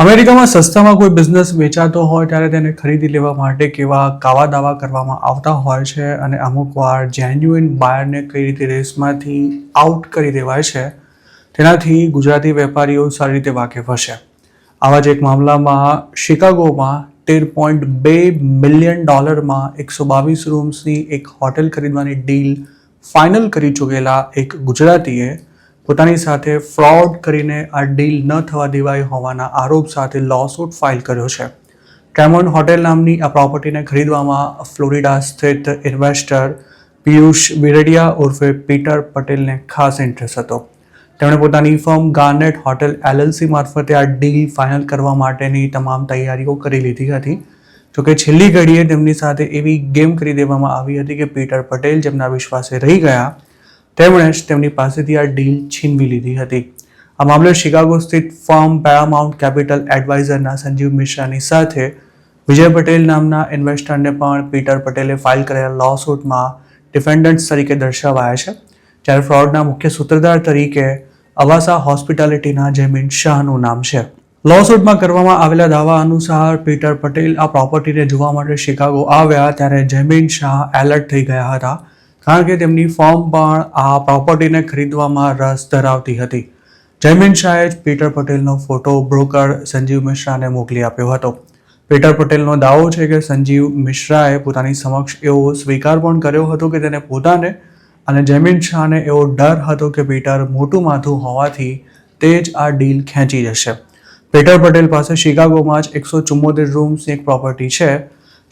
અમેરિકામાં સસ્તામાં કોઈ બિઝનેસ વેચાતો હોય ત્યારે તેને ખરીદી લેવા માટે કેવા કાવા દાવા કરવામાં આવતા હોય છે અને અમુક વાર જેન્યુઇન બાયરને કઈ રીતે રેસમાંથી આઉટ કરી દેવાય છે તેનાથી ગુજરાતી વેપારીઓ સારી રીતે વાકેફ હશે. આવા જ એક મામલામાં શિકાગોમાં $13.2 મિલિયન 122 રૂમ્સની એક હોટેલ ખરીદવાની ડીલ ફાઇનલ કરી ચૂકેલા એક ગુજરાતીએ પોતાની સાથે ફ્રોડ કરીને આ ડીલ ન થવા દેવાઈ હોવાના આરોપ સાથે લોસૂટ ફાઇલ કર્યો છે. ટ્રેમોન્ડ હોટેલ નામની આ પ્રોપર્ટીને ખરીદવામાં ફ્લોરિડા સ્થિત ઇન્વેસ્ટર પિયુષ બિરડિયા ઉર્ફે પીટર પટેલને ખાસ ઇન્ટરેસ્ટ હતો. તેમણે પોતાની ફર્મ ગાર્નેટ હોટેલ LLC મારફતે આ ડીલ ફાઇનલ કરવા માટેની તમામ તૈયારીઓ કરી લીધી હતી. જોકે છેલ્લી ઘડીએ તેમની સાથે એવી ગેમ કરી દેવામાં આવી હતી કે પીટર પટેલ જેમના વિશ્વાસે રહી ગયા તેમણે જ તેમની પાસેથી આ ડીલ છીનવી લીધી હતી. આ મામલે શિકાગો સ્થિત ફર્મ પેરામાઉન્ટ કેપિટલ એડવાઇઝરના સંજીવ મિશ્રાની સાથે વિજય પટેલ નામના ઇન્વેસ્ટરને પણ પીટર પટેલે ફાઇલ કરેલા લોસૂટમાં ડિફેન્ડન્ટ્સ તરીકે દર્શાવાયા છે. જ્યારે ફ્રોડના મુખ્ય સૂત્રધાર તરીકે અવાસા હોસ્પિટાલિટીના જયમીન શાહનું નામ છે. લોસૂટમાં કરવામાં આવેલા દાવા અનુસાર પીટર પટેલ આ પ્રોપર્ટીને જોવા માટે શિકાગો આવ્યા ત્યારે જયમીન શાહ એલર્ટ થઈ ગયા હતા કારણ કે તેમની ફર્મ પણ આ પ્રોપર્ટીને ખરીદવામાં રસ ધરાવતી હતી. જયમીન શાહે જ પીટર પટેલનો ફોટો બ્રોકર સંજીવ મિશ્રાને મોકલી આપ્યો હતો. પીટર પટેલનો દાવો છે કે સંજીવ મિશ્રાએ પોતાની સમક્ષ એવો સ્વીકાર પણ કર્યો હતો કે તેને પોતાને અને જયમીન શાહને એવો ડર હતો કે પીટર મોટું માથું હોવાથી તે જ આ ડીલ ખેંચી જશે. પીટર પટેલ પાસે શિકાગોમાં જ 174 રૂમ્સની એક પ્રોપર્ટી છે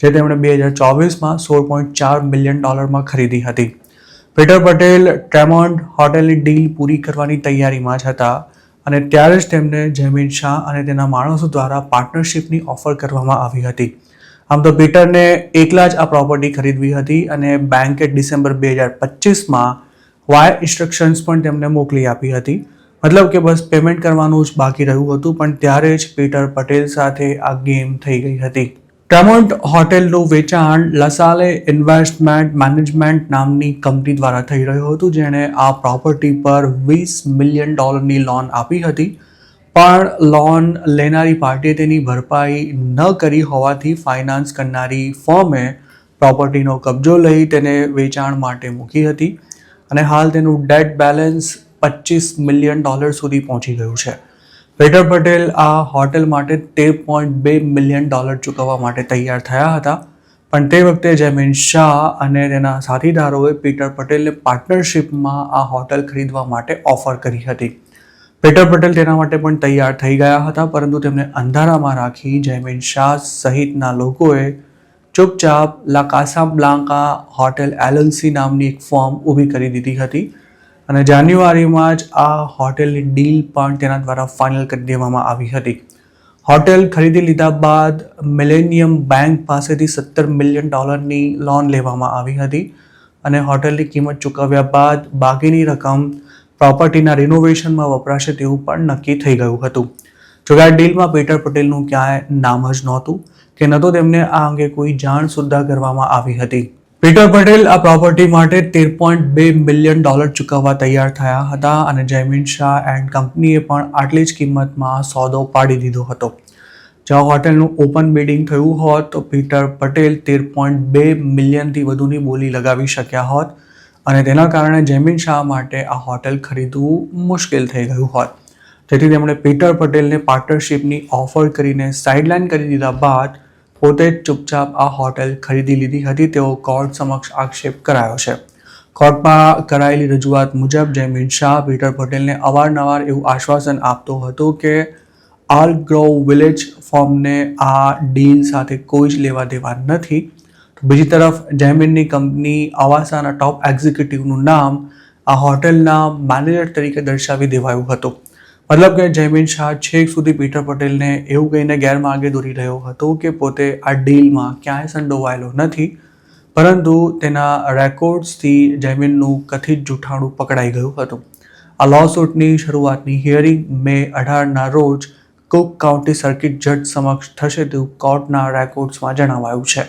જે તેમણે 2024માં $16.4 મિલિયન ખરીદી હતી. પીટર પટેલ ટ્રેમોન્ડ હોટેલની ડીલ પૂરી કરવાની તૈયારીમાં જ હતા અને ત્યારે જ તેમને જયમીન શાહ અને તેના માણસો દ્વારા પાર્ટનરશિપની ઓફર કરવામાં આવી હતી. આમ તો પીટરને એકલા જ આ પ્રોપર્ટી ખરીદવી હતી અને બેન્કે ડિસેમ્બર 2025માં વાયર ઇન્સ્ટ્રક્શન્સ પણ તેમને મોકલી આપી હતી. મતલબ કે બસ પેમેન્ટ કરવાનું જ બાકી રહ્યું હતું પણ ત્યારે જ પીટર પટેલ સાથે આ ગેમ થઈ ગઈ હતી. ટ્રેમોન્ડ હોટેલનું વેચાણ લસાલે ઇન્વેસ્ટમેન્ટ મેનેજમેન્ટ નામની કંપની દ્વારા થઈ રહ્યું હતું જેણે આ પ્રોપર્ટી પર $20 મિલિયન લોન આપી હતી પણ લોન લેનારી પાર્ટીએ તેની ભરપાઈ ન કરી હોવાથી ફાઇનાન્સ કરનારી ફર્મે પ્રોપર્ટીનો કબજો લઈ તેને વેચાણ માટે મૂકી હતી અને હાલ તેનું ડેટ બેલેન્સ $25 મિલિયન સુધી પહોંચી ગયું છે. પીટર પટેલ આ હોટેલ માટે $13.2 મિલિયન ચૂકવવા માટે તૈયાર થયા હતા પણ તે વખતે જયમીન શાહ અને તેના સાથીદારોએ પીટર પટેલને પાર્ટનરશિપમાં આ હોટેલ ખરીદવા માટે ઓફર કરી હતી. પીટર પટેલ તેના માટે પણ તૈયાર થઈ ગયા હતા પરંતુ તેમને અંધારામાં રાખી જયમીન શાહ સહિતના લોકોએ ચૂપચાપ લા કાસાબ્લાંકા હોટેલ LLC નામની એક ફર્મ ઊભી કરી દીધી હતી અને જાન્યુઆરીમાં જ આ હોટેલની ડીલ પણ તેના દ્વારા ફાઇનલ કરી દેવામાં આવી હતી. હોટેલ ખરીદી લીધા બાદ મિલેનિયમ બેંક પાસેથી $17 મિલિયન લોન લેવામાં આવી હતી અને હોટેલની કિંમત ચૂકવ્યા બાદ બાકીની રકમ પ્રોપર્ટીના રિનોવેશનમાં વપરાશે તેવું પણ નક્કી થઈ ગયું હતું. જોકે આ ડીલમાં પીટર પટેલનું ક્યાંય નામ જ નહોતું કે ન તો તેમને આ અંગે કોઈ જાણ સુદ્ધા કરવામાં આવી હતી. પીટર પટેલ આ પ્રોપર્ટી માટે $13.2 મિલિયન ચૂકવવા તૈયાર થયા હતા અને જયમીન શાહ એન્ડ કંપનીએ પણ આટલી જ કિંમતમાં સોદો પાડી દીધો હતો. જો હોટેલનું ઓપન બિડિંગ થયું હોત તો પીટર પટેલ $13.2 મિલિયનથી વધુની બોલી લગાવી શક્યા હોત અને તેના કારણે જયમીન શાહ માટે આ હોટેલ ખરીદવું મુશ્કેલ થઈ ગયું હોત. જેથી તેમણે પીટર પટેલને પાર્ટનરશિપની ઓફર કરીને સાઇડલાઇન કરી દીધા બાદ પોતે જ ચૂપચાપ આ હોટેલ ખરીદી લીધી હતી તેવો કોર્ટ સમક્ષ આક્ષેપ કરાયો છે. કોર્ટમાં કરાયેલી રજૂઆત મુજબ જયમીન શાહ પીટર પટેલને અવારનવાર એવું આશ્વાસન આપતો હતો કે આલ્ગ્રોવ વિલેજ ફર્મને આ ડીલ સાથે કોઈ જ લેવા દેવા નથી. બીજી તરફ જયમીનની કંપની અવાસાના ટોપ એક્ઝિક્યુટિવનું નામ આ હોટેલના મેનેજર તરીકે દર્શાવી દેવાયું હતું. મતલબ કે જયમીન શાહ છેક સુધી પીટર પટેલને એવું કહીને ગેરમાર્ગે દોરી રહ્યો હતો કે પોતે આ ડીલમાં ક્યાંય સંડોવાયેલો નથી પરંતુ તેના રેકોર્ડ્સથી જયમીનનું કથિત જૂઠાણું પકડાઈ ગયું હતું. આ લોસૂટની શરૂઆતની હિયરિંગ મે 18ના રોજ કુક કાઉન્ટી સર્કિટ જજ સમક્ષ થશે તેવું કોર્ટના રેકોર્ડ્સમાં જણાવાયું છે.